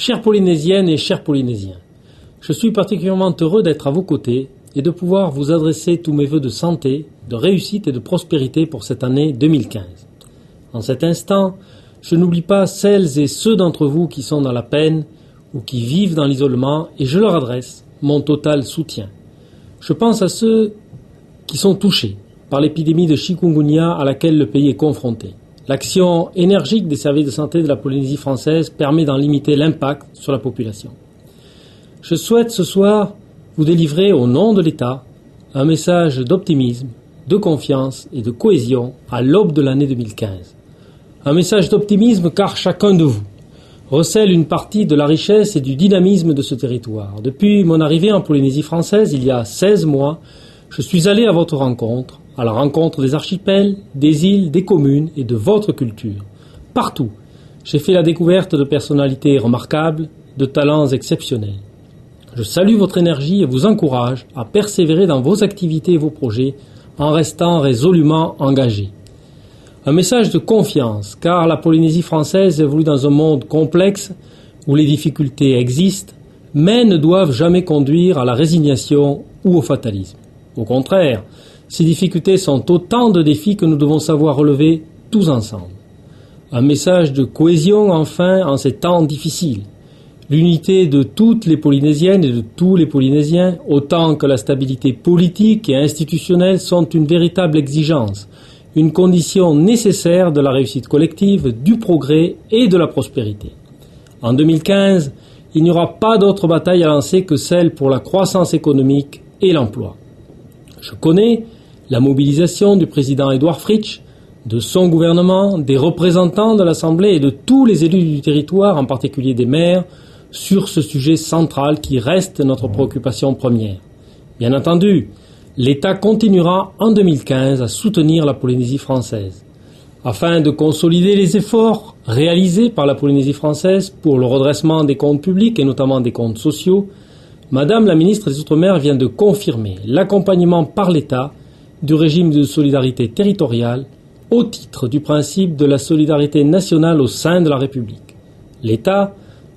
Chères Polynésiennes et chers Polynésiens, je suis particulièrement heureux d'être à vos côtés et de pouvoir vous adresser tous mes vœux de santé, de réussite et de prospérité pour cette année 2015. En cet instant, je n'oublie pas celles et ceux d'entre vous qui sont dans la peine ou qui vivent dans l'isolement et je leur adresse mon total soutien. Je pense à ceux qui sont touchés par l'épidémie de chikungunya à laquelle le pays est confronté. L'action énergique des services de santé de la Polynésie française permet d'en limiter l'impact sur la population. Je souhaite ce soir vous délivrer au nom de l'État un message d'optimisme, de confiance et de cohésion à l'aube de l'année 2015. Un message d'optimisme car chacun de vous recèle une partie de la richesse et du dynamisme de ce territoire. Depuis mon arrivée en Polynésie française, il y a 16 mois, je suis allé à votre rencontre, à la rencontre des archipels, des îles, des communes et de votre culture. Partout, j'ai fait la découverte de personnalités remarquables, de talents exceptionnels. Je salue votre énergie et vous encourage à persévérer dans vos activités et vos projets en restant résolument engagés. Un message de confiance, car la Polynésie française évolue dans un monde complexe où les difficultés existent, mais ne doivent jamais conduire à la résignation ou au fatalisme. Au contraire, ces difficultés sont autant de défis que nous devons savoir relever tous ensemble. Un message de cohésion enfin en ces temps difficiles. L'unité de toutes les Polynésiennes et de tous les Polynésiens, autant que la stabilité politique et institutionnelle, sont une véritable exigence, une condition nécessaire de la réussite collective, du progrès et de la prospérité. En 2015, il n'y aura pas d'autre bataille à lancer que celle pour la croissance économique et l'emploi. Je connais la mobilisation du président Édouard Fritsch, de son gouvernement, des représentants de l'Assemblée et de tous les élus du territoire, en particulier des maires, sur ce sujet central qui reste notre préoccupation première. Bien entendu, l'État continuera en 2015 à soutenir la Polynésie française. Afin de consolider les efforts réalisés par la Polynésie française pour le redressement des comptes publics et notamment des comptes sociaux, Madame la ministre des Outre-mer vient de confirmer l'accompagnement par l'État du régime de solidarité territoriale au titre du principe de la solidarité nationale au sein de la République. L'État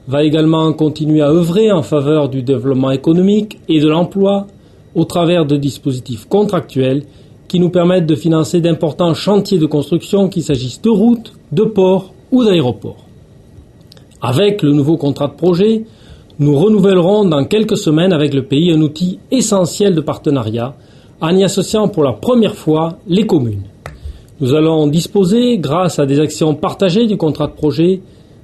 va également continuer à œuvrer en faveur du développement économique et de l'emploi au travers de dispositifs contractuels qui nous permettent de financer d'importants chantiers de construction, qu'il s'agisse de routes, de ports ou d'aéroports. Avec le nouveau contrat de projet, nous renouvellerons dans quelques semaines avec le pays un outil essentiel de partenariat en y associant pour la première fois les communes. Nous allons disposer, grâce à des actions partagées du contrat de projet,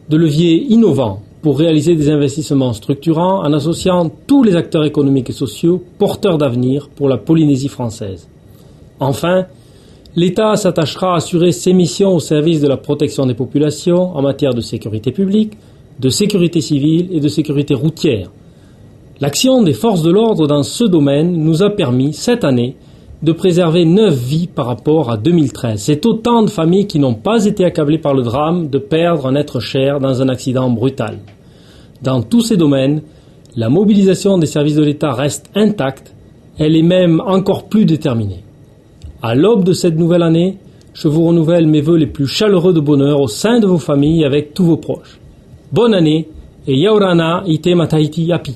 de leviers innovants pour réaliser des investissements structurants en associant tous les acteurs économiques et sociaux porteurs d'avenir pour la Polynésie française. Enfin, l'État s'attachera à assurer ses missions au service de la protection des populations en matière de sécurité publique, de sécurité civile et de sécurité routière. L'action des forces de l'ordre dans ce domaine nous a permis, cette année, de préserver 9 vies par rapport à 2013. C'est autant de familles qui n'ont pas été accablées par le drame de perdre un être cher dans un accident brutal. Dans tous ces domaines, la mobilisation des services de l'État reste intacte, elle est même encore plus déterminée. À l'aube de cette nouvelle année, je vous renouvelle mes vœux les plus chaleureux de bonheur au sein de vos familles et avec tous vos proches. Bonne année et Yaurana ite mataiti api.